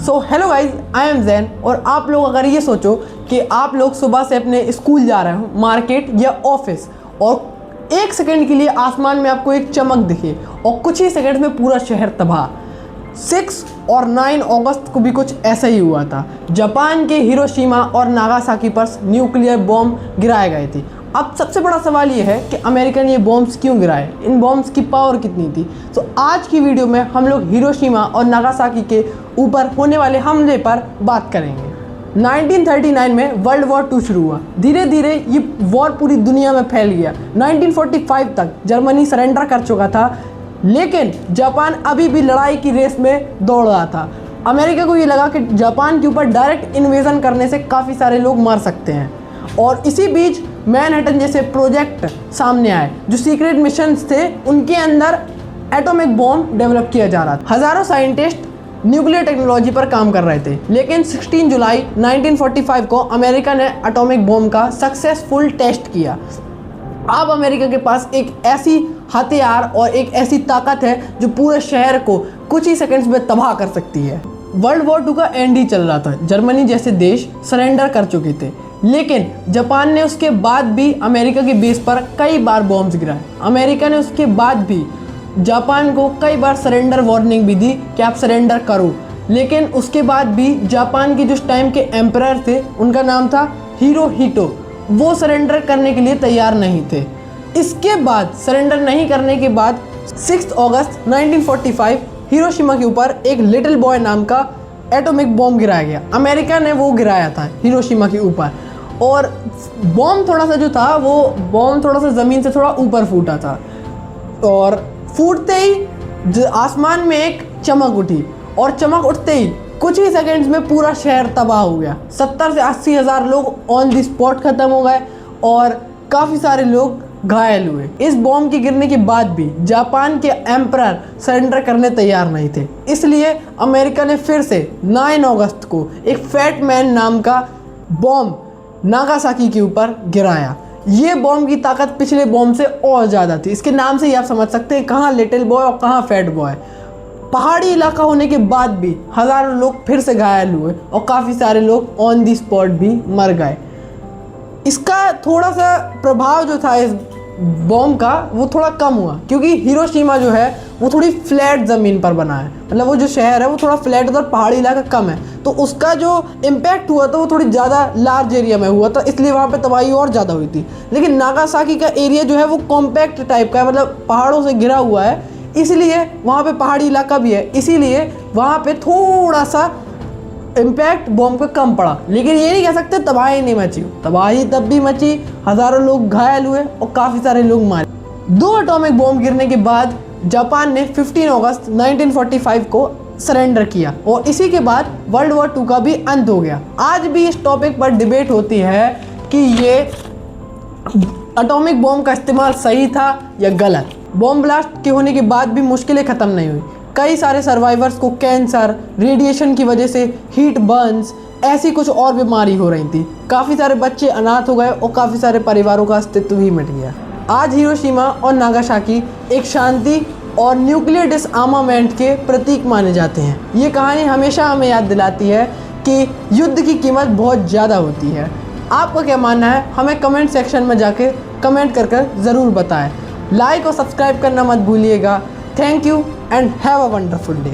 So hello guys, I am Jain. और आप लोग अगर ये सोचो कि आप लोग सुबह से अपने स्कूल जा रहे हो, मार्केट या ऑफिस, और एक सेकंड के लिए आसमान में आपको एक चमक दिखे और कुछ ही सेकंड में पूरा शहर तबाह। 6 और 9 अगस्त को भी कुछ ऐसा ही हुआ था। जापान के हिरोशिमा और नागासाकी पर न्यूक्लियर बॉम्ब गिराए गए थे। अब सबसे बड़ा सवाल ये है कि अमेरिका ने ये बॉम्ब्स क्यों गिराए, इन बॉम्ब्स की पावर कितनी थी। तो आज की वीडियो में हम लोग हिरोशिमा और नागासाकी के ऊपर होने वाले हमले पर बात करेंगे। 1939 में वर्ल्ड वॉर 2 शुरू हुआ। धीरे धीरे ये वॉर पूरी दुनिया में फैल गया। 1945 तक जर्मनी सरेंडर कर चुका था, लेकिन जापान अभी भी लड़ाई की रेस में दौड़ रहा था। अमेरिका को ये लगा कि जापान के ऊपर डायरेक्ट इन्वेजन करने से काफ़ी सारे लोग मर सकते हैं, और इसी बीच मैनहट्टन जैसे प्रोजेक्ट सामने आए जो सीक्रेट मिशंस थे, उनके अंदर एटॉमिक बॉम्ब डेवलप किया जा रहा था। हज़ारों साइंटिस्ट न्यूक्लियर टेक्नोलॉजी पर काम कर रहे थे, लेकिन 16 जुलाई 1945 को अमेरिका ने एटॉमिक बॉम्ब का सक्सेसफुल टेस्ट किया। अब अमेरिका के पास एक ऐसी हथियार और एक ऐसी ताकत है जो पूरे शहर को कुछ ही सेकंड्स में तबाह कर सकती है। वर्ल्ड वॉर 2 का एंड ही चल रहा था। जर्मनी जैसे देश सरेंडर कर चुके थे, लेकिन जापान ने उसके बाद भी अमेरिका के बेस पर कई बार बॉम्ब्स गिराए। अमेरिका ने उसके बाद भी जापान को कई बार सरेंडर वार्निंग भी दी कि आप सरेंडर करो, लेकिन उसके बाद भी जापान के जो टाइम के एम्परर थे, उनका नाम था हिरोहितो, वो सरेंडर करने के लिए तैयार नहीं थे। इसके बाद सरेंडर नहीं करने के बाद 6 अगस्त 1945 हिरोशिमा के ऊपर एक लिटिल बॉय नाम का एटॉमिक बॉम्ब गिराया गया। अमेरिका ने वो गिराया था हिरोशिमा के ऊपर, और बॉम्ब थोड़ा सा जो था, वो बॉम्ब थोड़ा सा ज़मीन से थोड़ा ऊपर फूटा था, और फूटते ही आसमान में एक चमक उठी, और चमक उठते ही कुछ ही सेकंड्स में पूरा शहर तबाह हो गया। 70 से 80 हज़ार लोग ऑन द स्पॉट ख़त्म हो गए और काफ़ी सारे लोग घायल हुए। इस बॉम्ब के गिरने के बाद भी जापान के एम्परर सरेंडर करने तैयार नहीं थे, इसलिए अमेरिका ने फिर से 9 अगस्त को एक फैट मैन नाम का बॉम्ब नागासाकी के ऊपर गिराया। ये बॉम्ब की ताकत पिछले बॉम्ब से और ज़्यादा थी। इसके नाम से ही आप समझ सकते हैं कहाँ लिटिल बॉय और कहाँ फैट बॉय। पहाड़ी इलाका होने के बाद भी हज़ारों लोग फिर से घायल हुए और काफ़ी सारे लोग ऑन दी स्पॉट भी मर गए। इसका थोड़ा सा प्रभाव जो था इस बॉम्ब का, वो थोड़ा कम हुआ, क्योंकि हिरोशिमा जो है वो थोड़ी फ्लैट ज़मीन पर बना है। मतलब वो जो शहर है वो थोड़ा फ्लैट, उधर पहाड़ी इलाका कम है, तो उसका जो इम्पैक्ट हुआ था वो थोड़ी ज़्यादा लार्ज एरिया में हुआ था, इसलिए वहाँ पे तबाही और ज़्यादा हुई थी। लेकिन नागासाकी का एरिया जो है वो कॉम्पैक्ट टाइप का है, मतलब पहाड़ों से घिरा हुआ है, इसलिए वहाँ पे पहाड़ी इलाका भी है, इसीलिए वहाँ पे थोड़ा सा इम्पैक्ट बॉम्ब का कम पड़ा। लेकिन ये नहीं कह सकते तबाही नहीं मची। तबाही तब भी मची, हज़ारों लोग घायल हुए और काफ़ी सारे लोग मारे। 2 एटॉमिक बॉम्ब गिरने के बाद जापान ने 15 अगस्त 1945 को सरेंडर किया, और इसी के बाद वर्ल्ड वॉर 2 का भी अंत हो गया। आज भी इस टॉपिक पर डिबेट होती है कि ये एटॉमिक बॉम्ब का इस्तेमाल सही था या गलत। बॉम्ब ब्लास्ट के होने के बाद भी मुश्किलें ख़त्म नहीं हुई। कई सारे सर्वाइवर्स को कैंसर, रेडिएशन की वजह से हीट बर्न्स, ऐसी कुछ और बीमारी हो रही थी। काफ़ी सारे बच्चे अनाथ हो गए और काफ़ी सारे परिवारों का अस्तित्व ही मिट गया। आज हिरोशिमा और नागासाकी एक शांति और न्यूक्लियर डिसआर्मामेंट के प्रतीक माने जाते हैं। ये कहानी हमेशा हमें याद दिलाती है कि युद्ध की कीमत बहुत ज़्यादा होती है। आपका क्या मानना है, हमें कमेंट सेक्शन में जाके कमेंट कर ज़रूर बताएं। लाइक और सब्सक्राइब करना मत भूलिएगा। Thank you and have a wonderful day.